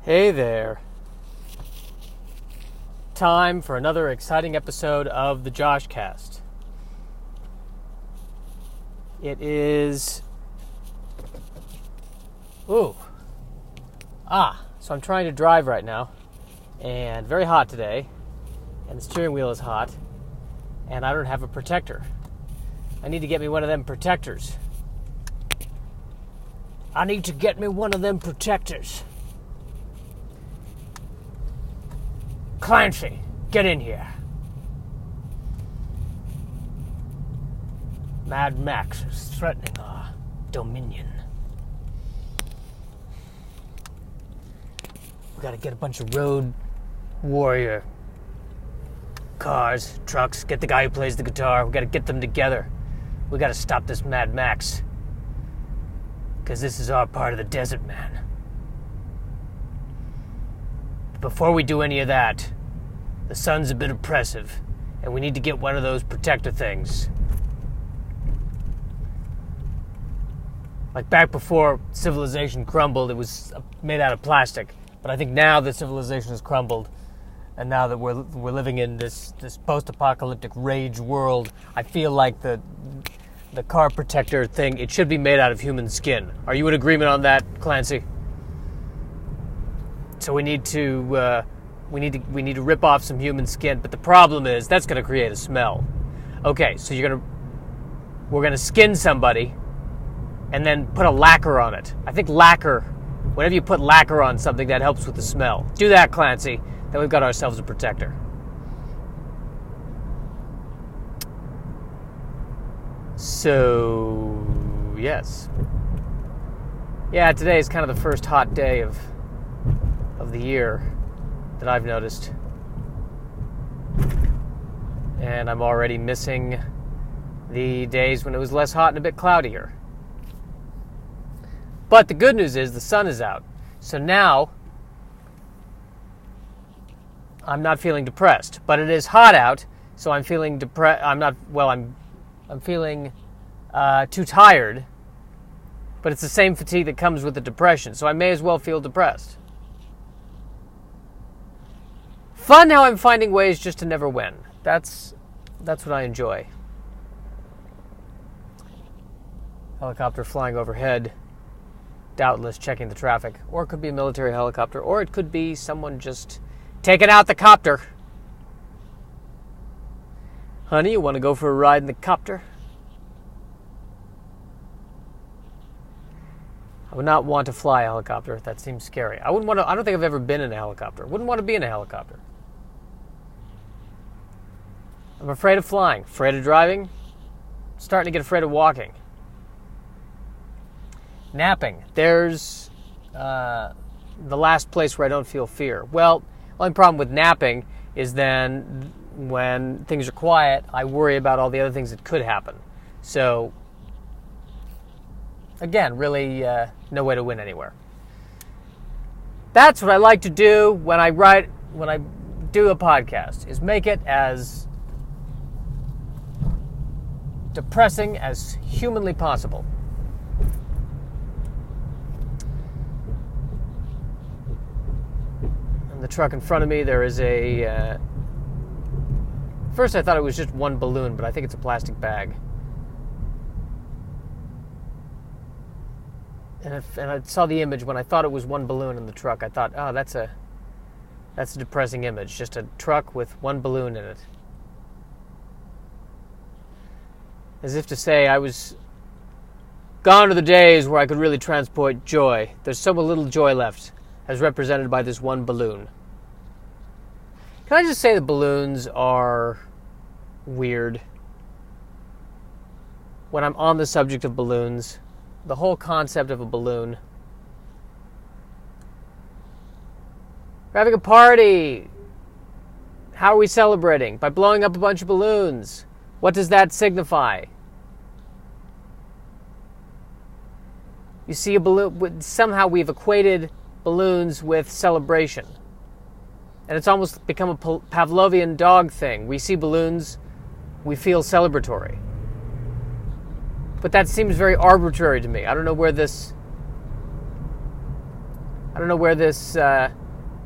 Hey there. Time for another exciting episode of the Joshcast. It is... So I'm trying to drive right now, and very hot today, and the steering wheel is hot, and I don't have a protector. I need to get me one of them protectors. Clancy, get in here. Mad Max is threatening our dominion. We gotta get a bunch of road warrior cars, trucks, get the guy who plays the guitar. We gotta get them together. We gotta stop this Mad Max. Because this is our part of the desert, man. Before we do any of that, the sun's a bit oppressive, and we need to get one of those protector things. Like back before civilization crumbled, it was made out of plastic. But I think now that civilization has crumbled, and now that we're living in this post-apocalyptic rage world, I feel like the car protector thing, it should be made out of human skin. Are you in agreement on that, Clancy? So we need to rip off some human skin, but the problem is that's going to create a smell. Okay, so we're gonna skin somebody, and then put a lacquer on it. I think lacquer. Whenever you put lacquer on something, that helps with the smell. Do that, Clancy. Then we've got ourselves a protector. So, yes. Yeah, today is kind of the first hot day of the year that I've noticed. And I'm already missing the days when it was less hot and a bit cloudier. But the good news is the sun is out. So now I'm not feeling depressed. But it is hot out, so I'm feeling depressed. I'm feeling too tired. But it's the same fatigue that comes with the depression, so I may as well feel depressed. Fun how I'm finding ways just to never win. That's what I enjoy. Helicopter flying overhead, doubtless checking the traffic. Or it could be a military helicopter, or it could be someone just taking out the copter. Honey, you want to go for a ride in the copter? I would not want to fly a helicopter. That seems scary. I don't think I've ever been in a helicopter. Wouldn't want to be in a helicopter. I'm afraid of flying, afraid of driving, starting to get afraid of walking. Napping. There's the last place where I don't feel fear. Well, the only problem with napping is then when things are quiet, I worry about all the other things that could happen. So, again, really no way to win anywhere. That's what I like to do when I do a podcast, is make it as depressing as humanly possible. In the truck in front of me, there is a... First I thought it was just one balloon, but I think it's a plastic bag. And I saw the image when I thought it was one balloon in the truck. I thought, oh, that's a depressing image. Just a truck with one balloon in it. As if to say, I was gone are the days where I could really transport joy. There's so little joy left, as represented by this one balloon. Can I just say that balloons are weird? When I'm on the subject of balloons, the whole concept of a balloon. We're having a party. How are we celebrating? By blowing up a bunch of balloons. What does that signify? You see a balloon, somehow we've equated balloons with celebration. And it's almost become a Pavlovian dog thing. We see balloons, we feel celebratory. But that seems very arbitrary to me. I don't know where this I don't know where this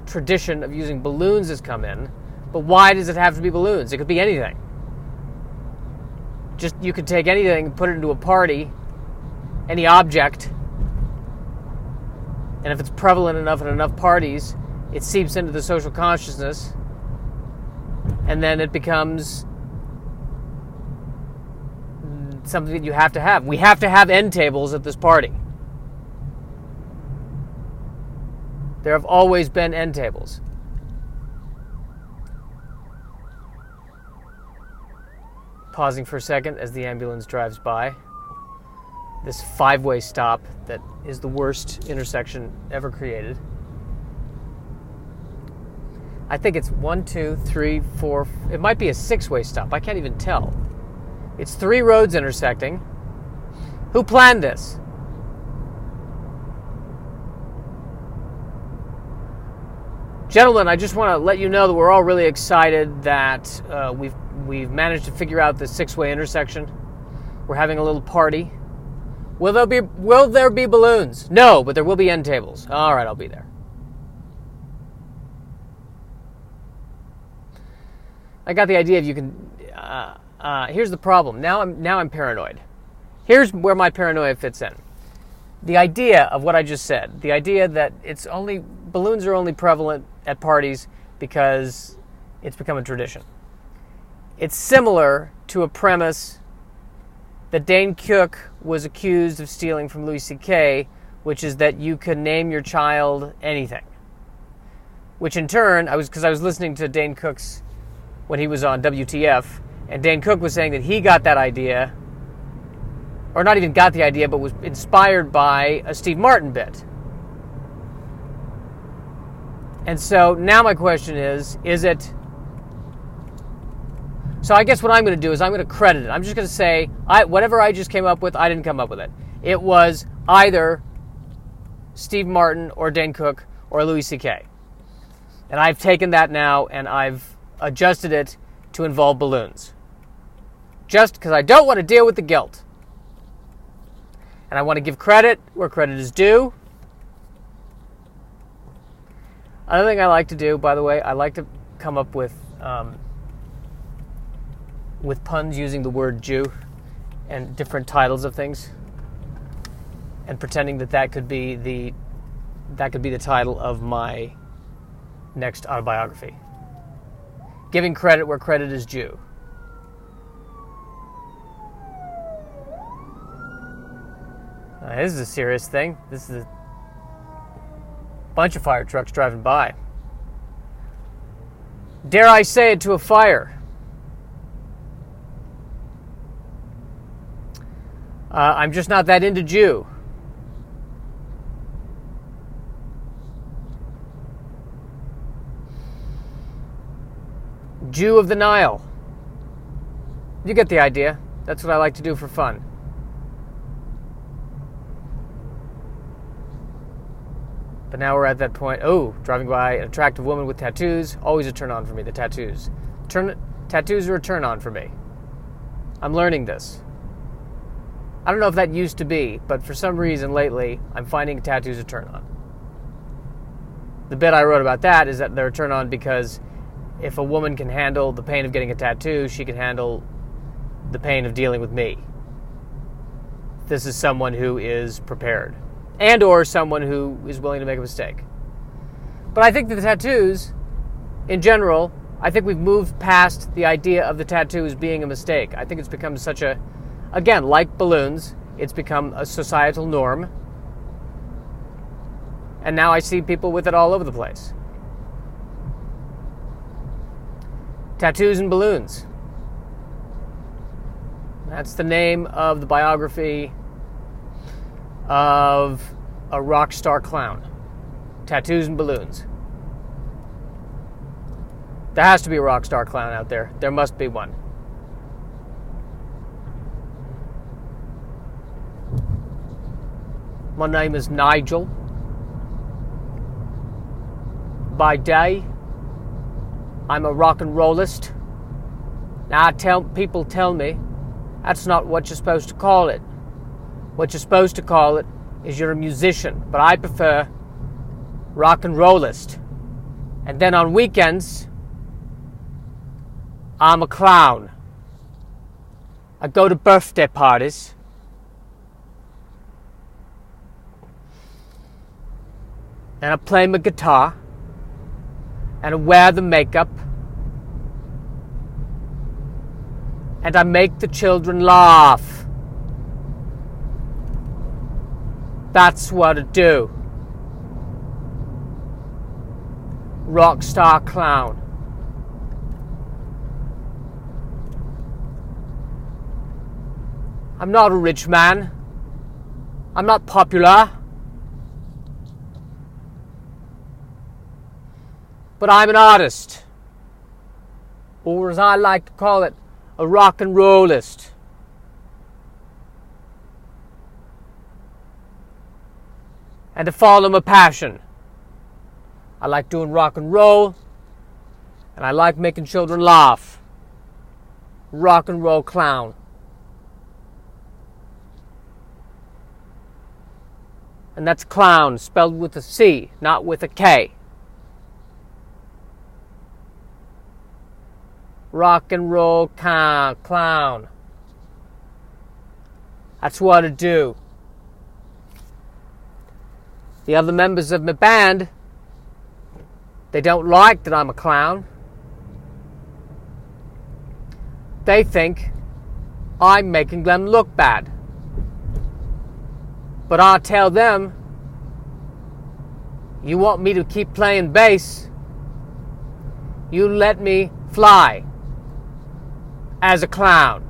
tradition of using balloons has come in, but why does it have to be balloons? It could be anything. Just, you could take anything and put it into a party, any object, and if it's prevalent enough in enough parties, it seeps into the social consciousness, and then it becomes something that you have to have. We have to have end tables at this party. There have always been end tables. Pausing for a second as the ambulance drives by. This 5-way stop that is the worst intersection ever created. I think it's 1, 2, 3, 4. It might be a 6-way stop. I can't even tell. It's 3 roads intersecting. Who planned this? Gentlemen, I just want to let you know that we're all really excited that we've managed to figure out this 6-way intersection. We're having a little party. Will there be balloons? No, but there will be end tables. All right, I'll be there. I got the idea. If you can, here's the problem. Now I'm paranoid. Here's where my paranoia fits in. The idea of what I just said. The idea that balloons are only prevalent at parties because it's become a tradition. It's similar to a premise that Dane Cook was accused of stealing from Louis C.K., which is that you can name your child anything. Which in turn, because I was listening to Dane Cook's when he was on WTF, and Dane Cook was saying that he got that idea, or not even got the idea, but was inspired by a Steve Martin bit. And so now my question is it... So I guess what I'm going to do is I'm going to credit it. I'm just going to say, whatever I just came up with, I didn't come up with it. It was either Steve Martin or Dane Cook or Louis C.K. And I've taken that now and I've adjusted it to involve balloons. Just because I don't want to deal with the guilt. And I want to give credit where credit is due. Another thing I like to do, by the way, I like to come up with puns using the word Jew and different titles of things, and pretending that could be the title of my next autobiography. Giving credit where credit is due. This is a serious thing. This is a bunch of fire trucks driving by. Dare I say it to a fire? I'm just not that into Jew. Jew of the Nile. You get the idea. That's what I like to do for fun. But now we're at that point. Oh, driving by an attractive woman with tattoos. Always a turn on for me, the tattoos. Tattoos are a turn on for me. I'm learning this. I don't know if that used to be, but for some reason lately, I'm finding tattoos a turn on. The bit I wrote about that is that they're a turn on because if a woman can handle the pain of getting a tattoo, she can handle the pain of dealing with me. This is someone who is prepared. And or someone who is willing to make a mistake. But I think that the tattoos, in general, I think we've moved past the idea of the tattoos being a mistake. I think it's become such a, again, like balloons, it's become a societal norm. And now I see people with it all over the place. Tattoos and balloons. That's the name of the biography of a Rockstar Clown. Tattoos and balloons. There has to be a Rockstar Clown out there. There must be one. My name is Nigel. By day, I'm a rock and rollist. Now people tell me that's not what you're supposed to call it. What you're supposed to call it is you're a musician, but I prefer rock and rollist. And then on weekends, I'm a clown. I go to birthday parties. And I play my guitar. And I wear the makeup. And I make the children laugh. That's what I do. Rockstar Clown. I'm not a rich man. I'm not popular. But I'm an artist. Or as I like to call it, a rock and rollist. And to follow my passion. I like doing rock and roll. And I like making children laugh. Rock and roll clown. And that's clown, spelled with a C, not with a K. Rock and roll clown. That's what I do. The other members of my band, they don't like that I'm a clown. They think I'm making them look bad. But I tell them, you want me to keep playing bass, you let me fly as a clown.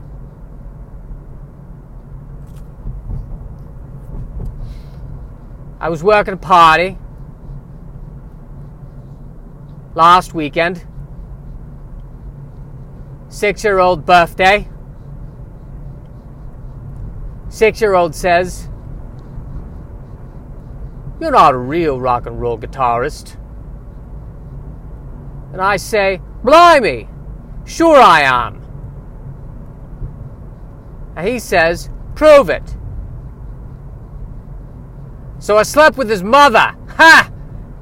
I was working a party last weekend. 6-year-old birthday. 6-year-old says, "You're not a real rock and roll guitarist." And I say, "Blimey, sure I am." And he says, "Prove it." So I slept with his mother. Ha!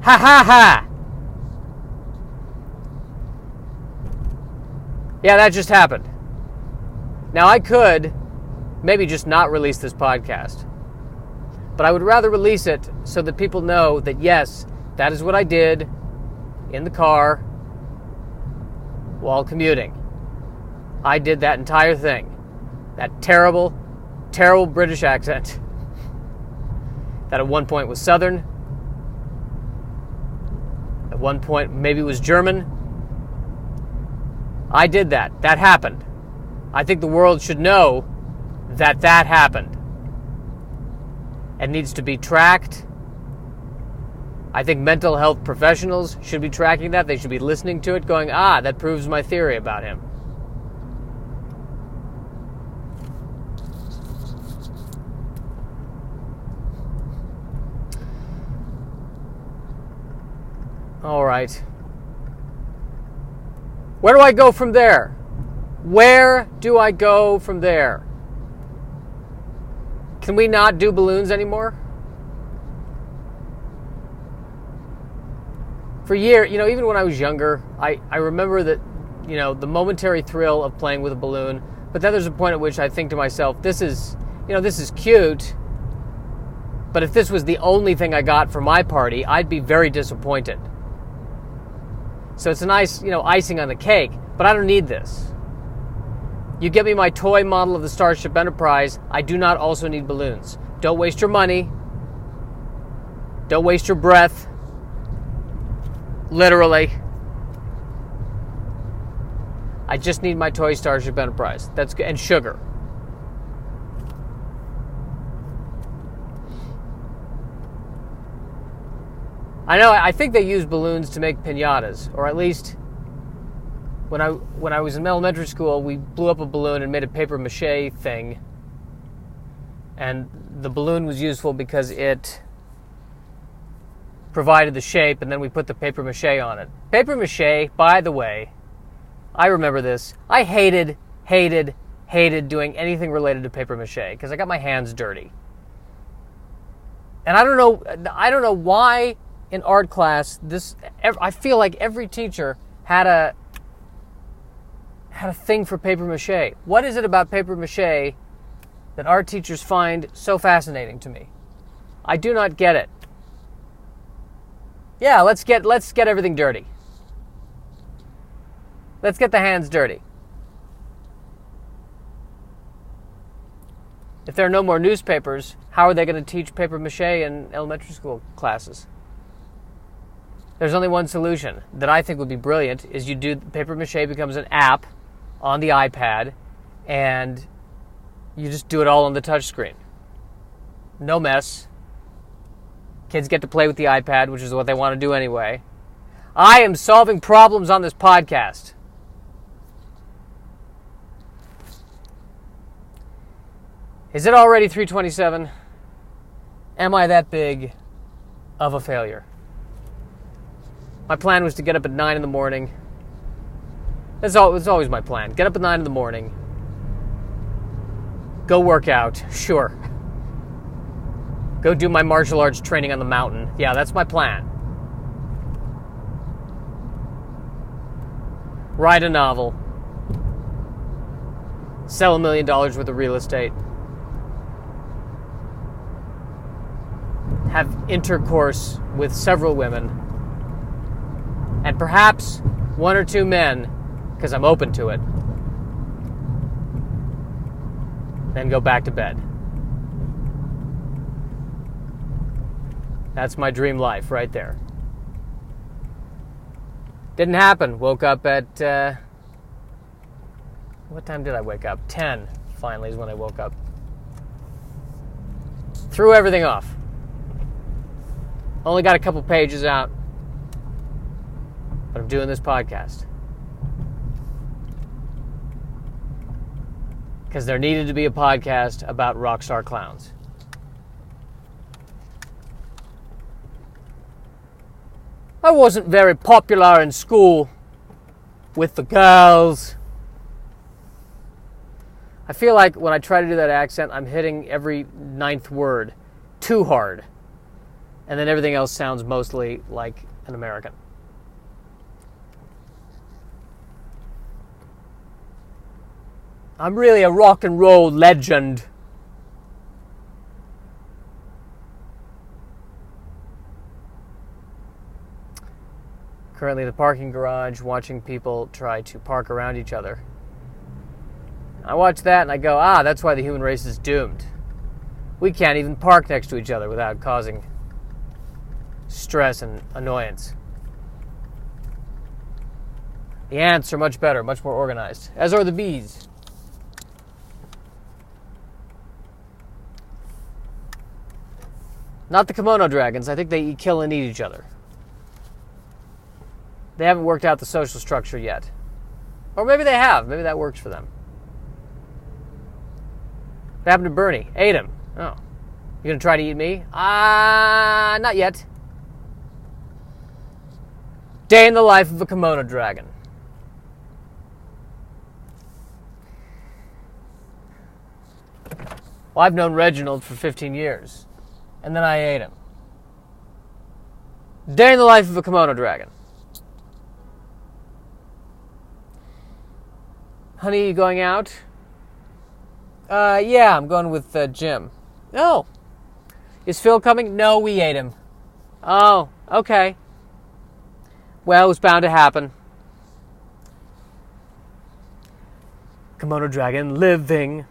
Ha ha ha! Yeah, that just happened. Now I could maybe just not release this podcast. But I would rather release it so that people know that yes, that is what I did in the car while commuting. I did that entire thing. That terrible, terrible British accent that at one point was Southern. At one point maybe it was German. I did that. That happened. I think the world should know that that happened. It needs to be tracked. I think mental health professionals should be tracking that. They should be listening to it going, that proves my theory about him. All right. Where do I go from there? Where do I go from there? Can we not do balloons anymore? For years, even when I was younger, I remember that, the momentary thrill of playing with a balloon. But then there's a point at which I think to myself, this is cute. But if this was the only thing I got for my party, I'd be very disappointed. So it's a nice, icing on the cake, but I don't need this. You get me my toy model of the Starship Enterprise, I do not also need balloons. Don't waste your money. Don't waste your breath. Literally. I just need my toy Starship Enterprise. That's good. And sugar. I think they use balloons to make piñatas, or at least when I was in elementary school, we blew up a balloon and made a paper mache thing. And the balloon was useful because it provided the shape, and then we put the paper mache on it. Paper mache, by the way, I remember this. I hated doing anything related to paper mache because I got my hands dirty. And I don't know why in art class, I feel like every teacher had a thing for paper mache. What is it about paper mache that art teachers find so fascinating to me? I do not get it. Yeah, let's get everything dirty. Let's get the hands dirty. If there are no more newspapers, how are they going to teach paper mache in elementary school classes? There's only one solution that I think would be brilliant, is paper mache becomes an app on the iPad, and you just do it all on the touch screen. No mess. Kids get to play with the iPad, which is what they want to do anyway. I am solving problems on this podcast. Is it already 3:27? Am I that big of a failure? My plan was to get up at 9 in the morning. It's always my plan. Get up at 9 in the morning. Go work out. Sure. Go do my martial arts training on the mountain. Yeah, that's my plan. Write a novel. Sell $1 million worth of real estate. Have intercourse with several women. And perhaps 1 or 2 men, because I'm open to it. Then go back to bed. That's my dream life right there. Didn't happen. Woke up at... what time did I wake up? 10, finally, is when I woke up. Threw everything off. Only got a couple pages out. But I'm doing this podcast. Because there needed to be a podcast about Rockstar Clowns. I wasn't very popular in school with the girls. I feel like when I try to do that accent, I'm hitting every 9th word too hard. And then everything else sounds mostly like an American. I'm really a rock and roll legend. Currently in the parking garage, watching people try to park around each other. I watch that and I go, that's why the human race is doomed. We can't even park next to each other without causing stress and annoyance. The ants are much better, much more organized, as are the bees. Not the kimono dragons. I think they kill and eat each other. They haven't worked out the social structure yet. Or maybe they have. Maybe that works for them. What happened to Bernie? Ate him. Oh. You gonna try to eat me? Not yet. Day in the life of a kimono dragon. Well, I've known Reginald for 15 years. And then I ate him. Day in the life of a kimono dragon. Honey, you going out? Yeah, I'm going with Jim. Oh. Is Phil coming? No, we ate him. Oh, okay. Well, it was bound to happen. Kimono dragon living.